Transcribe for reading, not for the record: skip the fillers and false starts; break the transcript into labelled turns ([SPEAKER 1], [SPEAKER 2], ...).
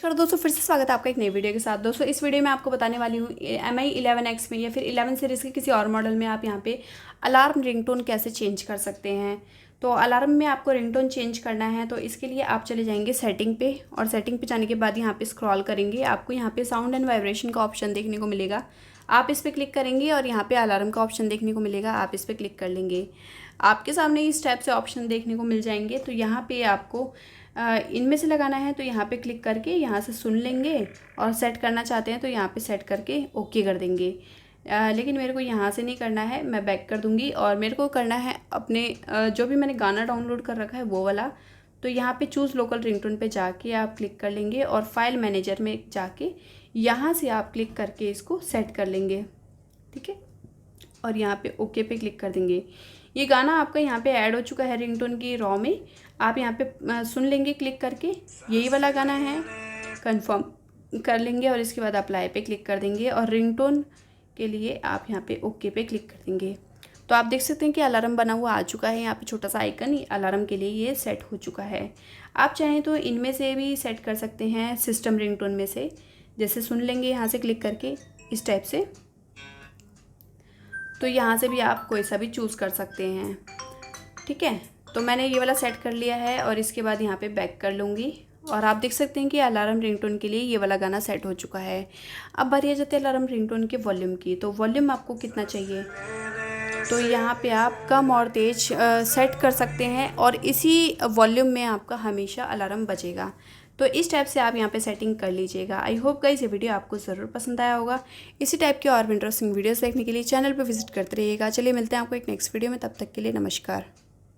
[SPEAKER 1] नमस्कार दोस्तों, फिर से स्वागत है आपका एक नई वीडियो के साथ। दोस्तों इस वीडियो में आपको बताने वाली हूँ MI 11X में या फिर 11 सीरीज़ के किसी और मॉडल में आप यहाँ पे अलार्म रिंगटोन कैसे चेंज कर सकते हैं। तो अलार्म में आपको रिंगटोन चेंज करना है तो इसके लिए आप चले जाएंगे सेटिंग पे, और सेटिंग पे जाने के बाद यहाँ पे स्क्रॉल करेंगे, आपको यहाँ पे साउंड एंड वाइब्रेशन का ऑप्शन देखने को मिलेगा। आप इस पर क्लिक करेंगे और यहाँ पे अलार्म का ऑप्शन देखने को मिलेगा, आप इस पर क्लिक कर लेंगे। आपके सामने इस टाइप से ऑप्शन देखने को मिल जाएंगे। तो यहाँ पे आपको इनमें से लगाना है तो यहाँ पे क्लिक करके यहाँ से सुन लेंगे, और सेट करना चाहते हैं तो यहाँ पे सेट करके ओके कर देंगे। लेकिन मेरे को यहाँ से नहीं करना है, मैं बैक कर दूँगी और मेरे को करना है अपने जो भी मैंने गाना डाउनलोड कर रखा है वो वाला। तो यहाँ पे चूज़ लोकल रिंगटोन पे जाके आप क्लिक कर लेंगे और फाइल मैनेजर में जाके यहाँ से आप क्लिक करके इसको सेट कर लेंगे, ठीक है। और यहाँ पे ओके पे क्लिक कर देंगे। ये गाना आपका यहाँ पे ऐड हो चुका है रिंगटोन की रॉ में, आप यहाँ पे सुन लेंगे क्लिक करके, यही वाला गाना है, कंफर्म कर लेंगे और इसके बाद अप्लाई पे क्लिक कर देंगे और रिंगटोन के लिए आप यहाँ पे ओके पे क्लिक कर देंगे। तो आप देख सकते हैं कि अलार्म बना हुआ आ चुका है, यहाँ पे छोटा सा आइकन अलार्म के लिए ये सेट हो चुका है। आप चाहें तो इनमें से भी सेट कर सकते हैं, सिस्टम रिंगटोन में से, जैसे सुन लेंगे यहाँ से क्लिक करके इस टाइप से। तो यहाँ से भी आप कोई सा भी चूज़ कर सकते हैं, ठीक है। तो मैंने ये वाला सेट कर लिया है और इसके बाद यहाँ पे बैक कर लूँगी और आप देख सकते हैं कि अलार्म रिंगटोन के लिए ये वाला गाना सेट हो चुका है। अब बारी आ जाती है अलार्म रिंगटोन के वॉल्यूम की। तो वॉल्यूम आपको कितना चाहिए, तो यहाँ पे आप कम और तेज सेट कर सकते हैं और इसी वॉल्यूम में आपका हमेशा अलार्म बजेगा। तो इस टाइप से आप यहाँ पे सेटिंग कर लीजिएगा। आई होप गाइस ये वीडियो आपको ज़रूर पसंद आया होगा। इसी टाइप के और इंटरेस्टिंग वीडियोस देखने के लिए चैनल पे विजिट करते रहिएगा। चलिए मिलते हैं आपको एक नेक्स्ट वीडियो में, तब तक के लिए नमस्कार।